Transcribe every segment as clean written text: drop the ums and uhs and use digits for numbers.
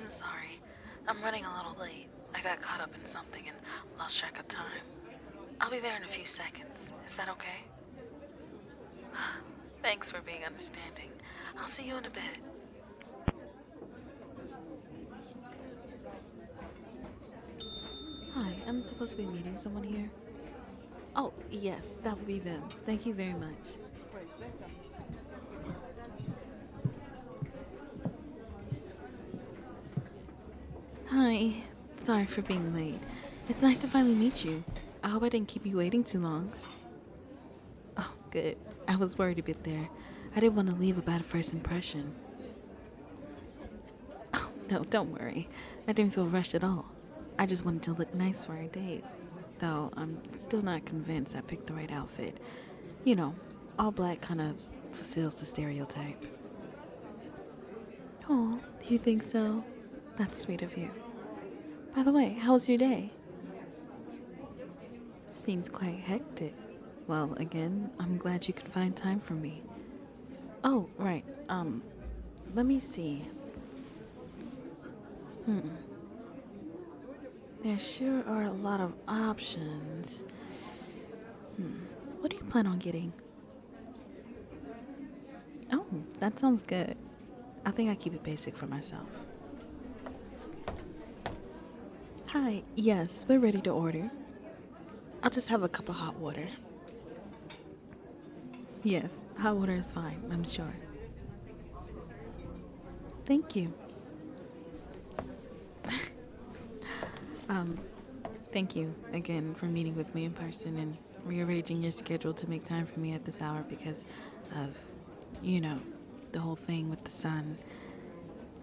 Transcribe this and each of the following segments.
I'm sorry. I'm running a little late. I got caught up in something and lost track of time. I'll be there in a few seconds. Is that okay? Thanks for being understanding. I'll see you in a bit. Hi, I'm supposed to be meeting someone here. Oh, yes, that would be them. Thank you very much. Hi. Sorry for being late. It's nice to finally meet you. I hope I didn't keep you waiting too long. Oh, good. I was worried a bit there. I didn't want to leave a bad first impression. Oh, no, don't worry. I didn't feel rushed at all. I just wanted to look nice for our date. Though I'm still not convinced I picked the right outfit. You know, all black kind of fulfills the stereotype. Oh, you think so? That's sweet of you. By the way, how's your day? Seems quite hectic. Well, again, I'm glad you could find time for me. Oh, right. Let me see. There sure are a lot of options. What do you plan on getting? Oh, that sounds good. I think I keep it basic for myself. Hi, yes, we're ready to order. I'll just have a cup of hot water. Yes, hot water is fine, I'm sure. Thank you. Thank you again for meeting with me in person and rearranging your schedule to make time for me at this hour because of, you know, the whole thing with the sun.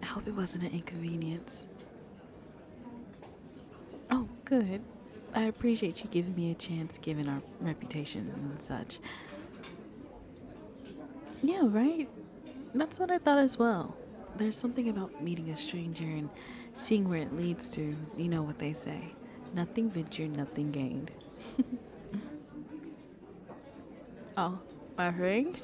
I hope it wasn't an inconvenience. Oh, good. I appreciate you giving me a chance given our reputation and such. Yeah, right? That's what I thought as well. There's something about meeting a stranger and seeing where it leads to. You know what they say. Nothing ventured, nothing gained. Oh, my rings?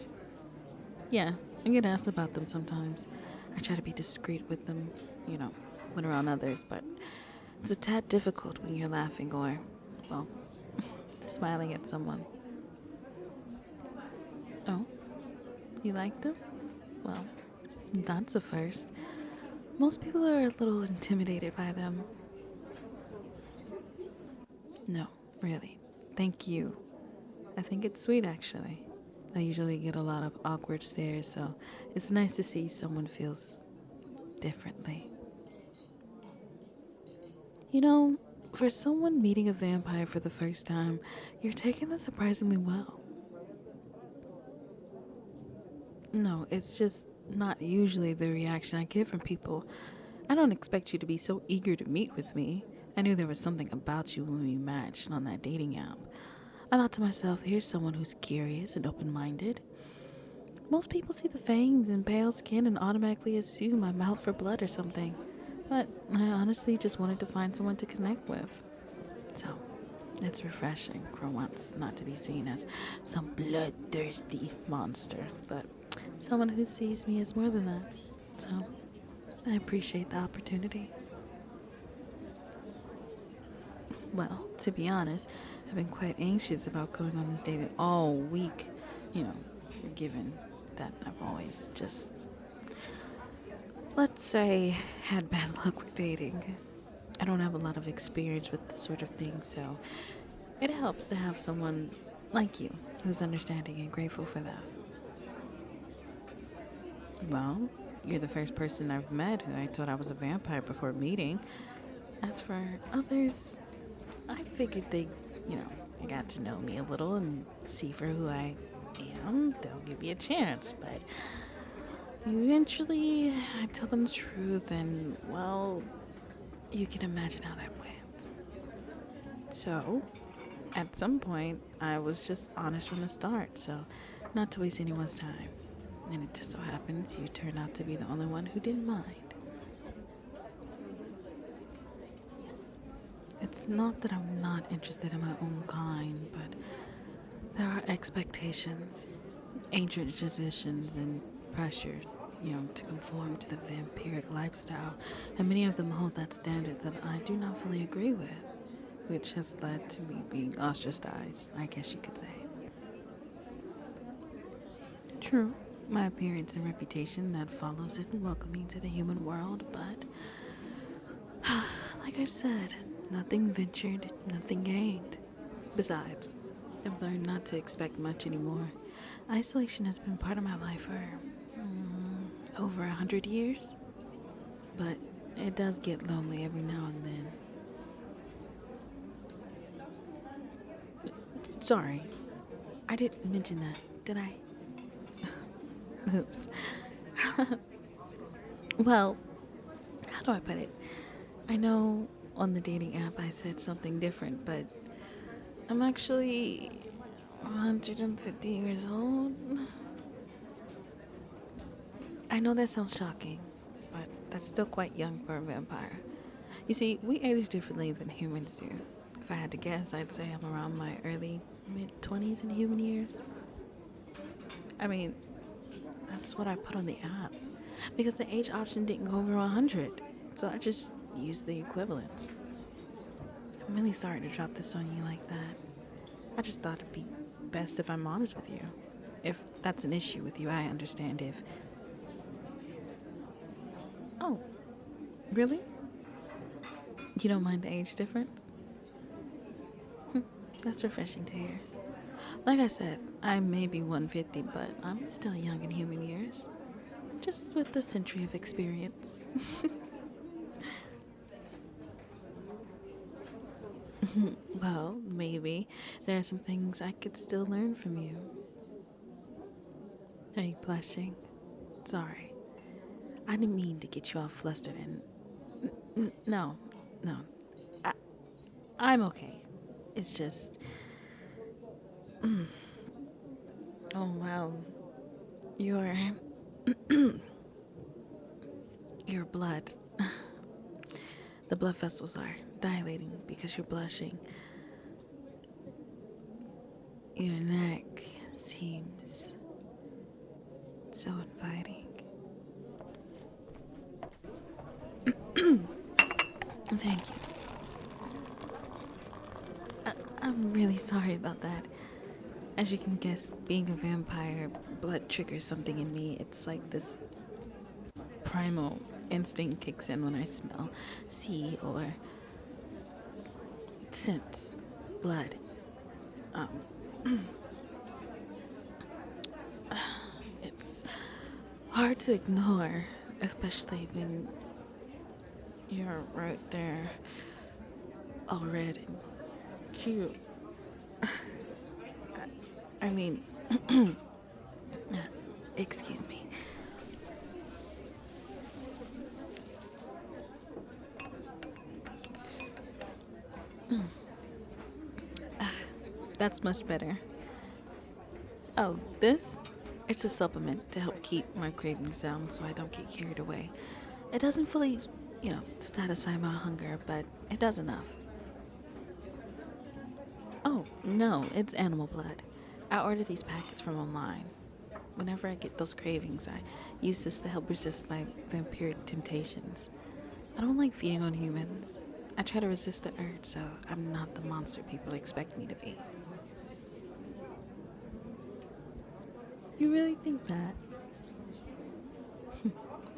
Yeah, I get asked about them sometimes. I try to be discreet with them, you know, when around others, but it's a tad difficult when you're laughing or, well, smiling at someone. Oh, you like them? Well, that's a first. Most people are a little intimidated by them. No, really. Thank you. I think it's sweet, actually. I usually get a lot of awkward stares, so it's nice to see someone feels differently. You know, for someone meeting a vampire for the first time, you're taking this surprisingly well. No, it's just not usually the reaction I get from people. I don't expect you to be so eager to meet with me. I knew there was something about you when we matched on that dating app. I thought to myself, here's someone who's curious and open minded. Most people see the fangs and pale skin and automatically assume I'm out for blood or something. But I honestly just wanted to find someone to connect with. So, it's refreshing for once not to be seen as some bloodthirsty monster, but someone who sees me as more than that. So, I appreciate the opportunity. Well, to be honest, I've been quite anxious about going on this date all week, you know, given that I've always just, let's say, had bad luck with dating. I don't have a lot of experience with this sort of thing, so it helps to have someone like you who's understanding and grateful for that. Well, you're the first person I've met who I thought I was a vampire before meeting. As for others, I figured they got to know me a little and see for who I am. They'll give me a chance, but eventually I tell them the truth, and, well, you can imagine how that went. So, at some point, I was just honest from the start, so not to waste anyone's time. And it just so happens you turned out to be the only one who didn't mind. It's not that I'm not interested in my own kind, but there are expectations, ancient traditions, and pressure to conform to the vampiric lifestyle, and many of them hold that standard that I do not fully agree with, which has led to me being ostracized, I guess you could say. True, my appearance and reputation that follows isn't welcoming to the human world, but like I said, nothing ventured, nothing gained. Besides, I've learned not to expect much anymore. Isolation has been part of my life for over 100 years, but it does get lonely every now and then. Sorry, I didn't mention that, did I? Oops. Well, how do I put it? I know on the dating app I said something different, but I'm actually 150 years old. I know that sounds shocking, but that's still quite young for a vampire. You see, we age differently than humans do. If I had to guess, I'd say I'm around my early, mid-20s in human years. I mean, that's what I put on the app, because the age option didn't go over 100, so I just used the equivalents. I'm really sorry to drop this on you like that. I just thought it'd be best if I'm honest with you. If that's an issue with you, I understand if... Oh, really? You don't mind the age difference? That's refreshing to hear. Like I said, I may be 150, but I'm still young in human years. Just with a century of experience. Well, maybe there are some things I could still learn from you. Are you blushing? Sorry. I didn't mean to get you all flustered and... No. I'm okay. It's just... Oh, well. Your... Your blood. The blood vessels are dilating because you're blushing. Your neck seems so inviting. Thank you. I'm really sorry about that. As you can guess, being a vampire, blood triggers something in me. It's like this primal instinct kicks in when I smell, see, or sense blood. It's hard to ignore, especially when you're right there, all red and cute. I mean, excuse me. That's much better. Oh, this? It's a supplement to help keep my cravings down so I don't get carried away. It doesn't fully, satisfy my hunger, but it does enough. Oh, no, it's animal blood. I order these packets from online. Whenever I get those cravings, I use this to help resist my vampiric temptations. I don't like feeding on humans. I try to resist the urge, so I'm not the monster people expect me to be. You really think that?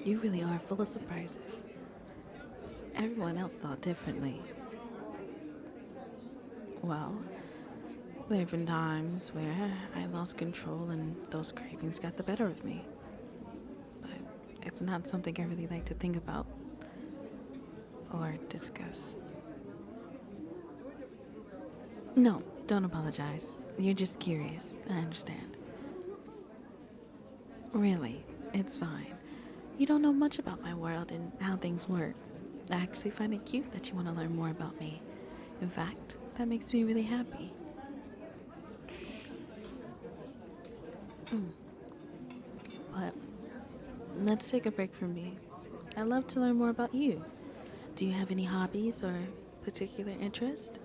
You really are full of surprises. Everyone else thought differently. Well, there have been times where I lost control and those cravings got the better of me. But it's not something I really like to think about or discuss. No, don't apologize. You're just curious. I understand. Really, it's fine. You don't know much about my world and how things work. I actually find it cute that you want to learn more about me. In fact, that makes me really happy. But let's take a break from me. I'd love to learn more about you. Do you have any hobbies or particular interest?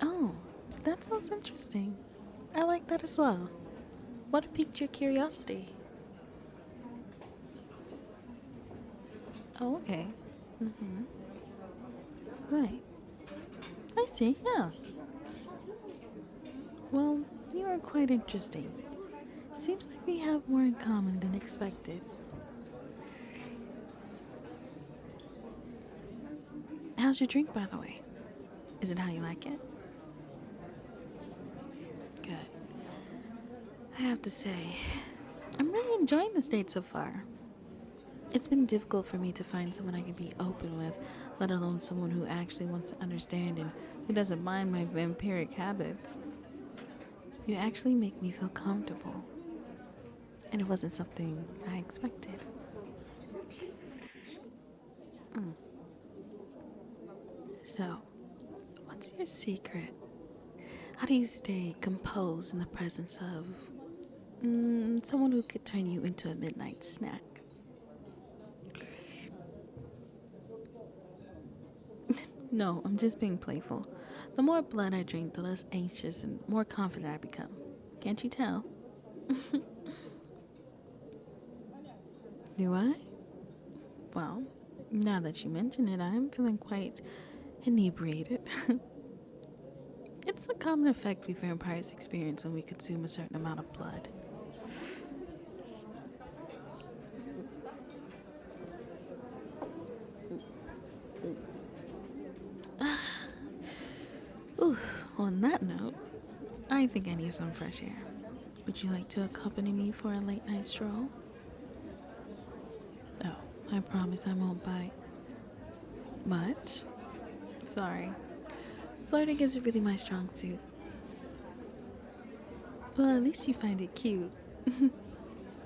Oh, That sounds interesting. I like that as well. What piqued your curiosity? Oh, okay. Mm-hmm. Right. I see, yeah. Well, you are quite interesting. Seems like we have more in common than expected. How's your drink, by the way? Is it how you like it? Good. I have to say, I'm really enjoying this date so far. It's been difficult for me to find someone I can be open with, let alone someone who actually wants to understand and who doesn't mind my vampiric habits. You actually make me feel comfortable, and it wasn't something I expected. So, what's your secret? How do you stay composed in the presence of someone who could turn you into a midnight snack? No, I'm just being playful. The more blood I drink, the less anxious and more confident I become. Can't you tell? Do I? Well, now that you mention it, I'm feeling quite inebriated. It's a common effect we vampires experience when we consume a certain amount of blood. Oof, on that note, I think I need some fresh air. Would you like to accompany me for a late night stroll? Oh, I promise I won't bite. Much? Sorry. Flirting isn't really my strong suit. Well, at least you find it cute.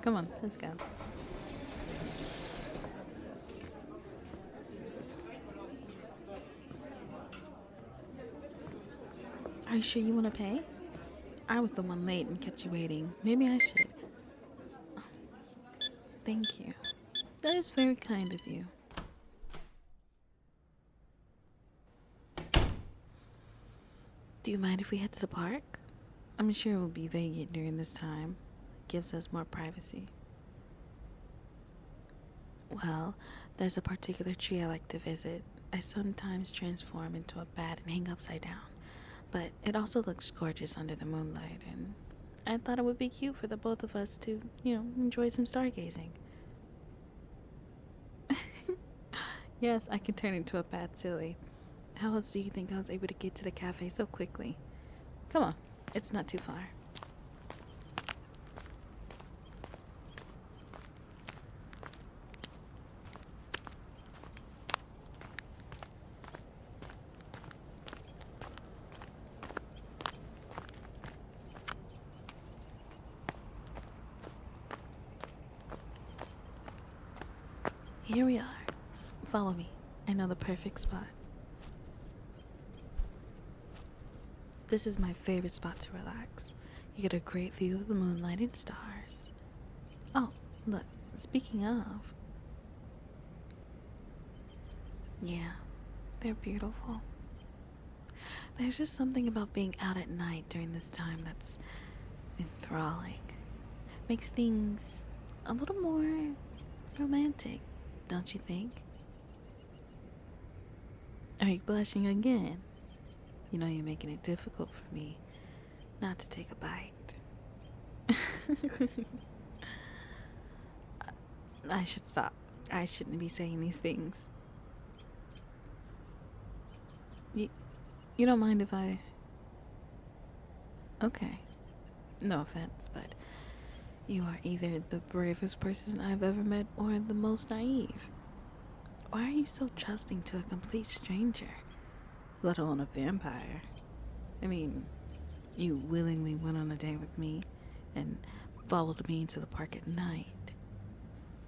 Come on, let's go. Are you sure you want to pay? I was the one late and kept you waiting. Maybe I should. Thank you. That is very kind of you. Do you mind if we head to the park? I'm sure it will be vacant during this time. It gives us more privacy. Well, there's a particular tree I like to visit. I sometimes transform into a bat and hang upside down, but it also looks gorgeous under the moonlight, and I thought it would be cute for the both of us to, enjoy some stargazing. Yes, I can turn into a bat, silly. How else do you think I was able to get to the cafe so quickly? Come on, it's not too far. Here we are. Follow me. I know the perfect spot. This is my favorite spot to relax. You get a great view of the moonlight and stars. Oh, look, speaking of. Yeah, they're beautiful. There's just something about being out at night during this time that's enthralling. Makes things a little more romantic, don't you think? Are you blushing again? You know you're making it difficult for me not to take a bite. I should stop. I shouldn't be saying these things. You don't mind if I... Okay. No offense, but you are either the bravest person I've ever met or the most naive. Why are you so trusting to a complete stranger, let alone a vampire? I mean, you willingly went on a date with me and followed me into the park at night.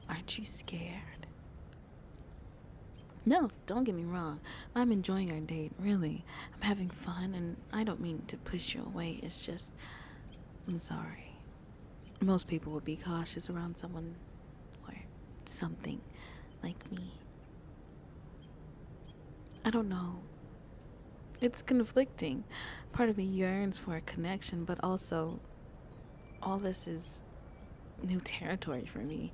Aren't you scared? No, don't get me wrong. I'm enjoying our date, really. I'm having fun, and I don't mean to push you away. It's just, I'm sorry. Most people would be cautious around someone or something like me. I don't know It's conflicting. Part of me yearns for a connection, but also all this is new territory for me.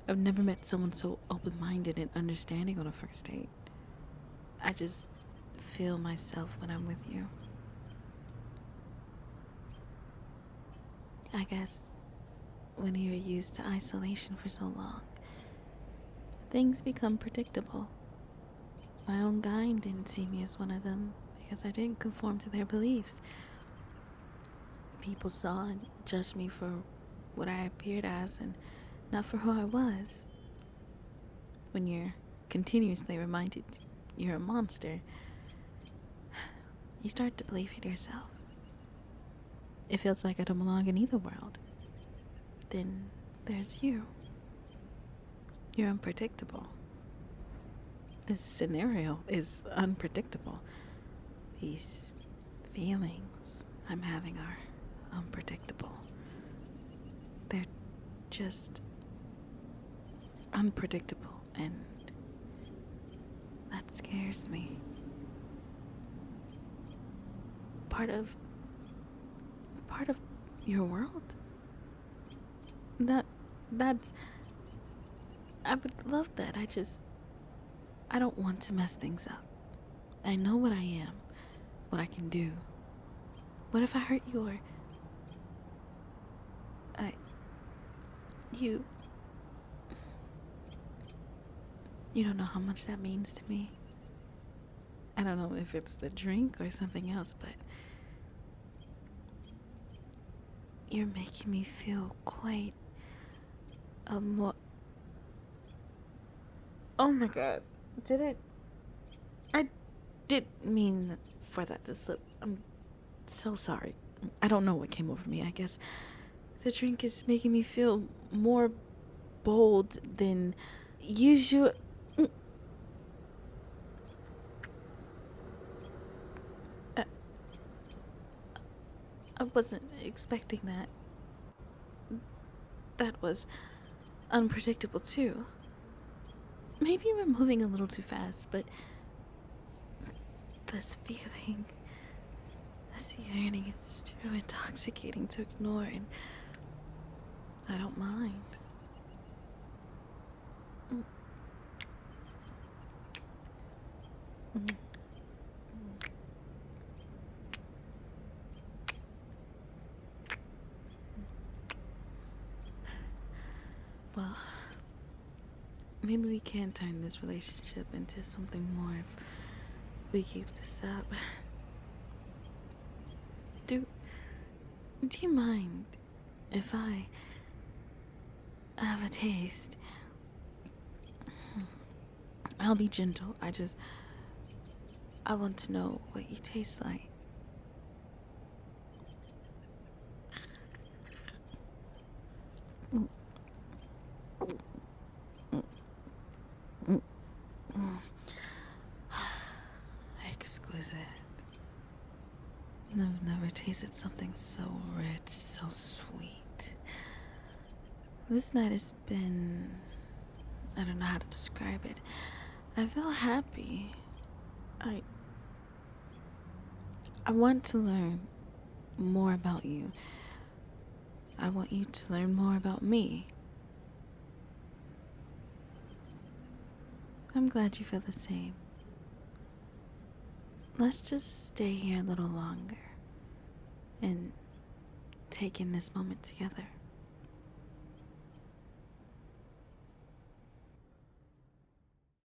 I've never met someone so open-minded and understanding on a first date. I just feel myself when I'm with you. I guess when you're used to isolation for so long, things become predictable. My own kind didn't see me as one of them because I didn't conform to their beliefs. People saw and judged me for what I appeared as and not for who I was. When you're continuously reminded you're a monster, you start to believe it yourself. It feels like I don't belong in either world. Then there's you. You're unpredictable. This scenario is unpredictable. These feelings I'm having are unpredictable. They're just unpredictable, and that scares me. Part of your world? That's I would love that. I don't want to mess things up. I know what I am, what I can do. What if I hurt you or you don't know how much that means to me. I don't know if it's the drink or something else, but you're making me feel quite a more... Oh my god. I didn't mean for that to slip. I'm so sorry. I don't know what came over me. I guess the drink is making me feel more bold than usual. I wasn't expecting that. That was unpredictable too. Maybe we're moving a little too fast, but this feeling, this yearning is too intoxicating to ignore, and I don't mind. Well, maybe we can turn this relationship into something more if we keep this up. Do you mind if I have a taste? I'll be gentle. I want to know what you taste like. Exquisite. I've never tasted something so rich, so sweet. This night has been... I don't know how to describe it. I feel happy. I want to learn more about you. I want you to learn more about me. I'm glad you feel the same. Let's just stay here a little longer and take in this moment together.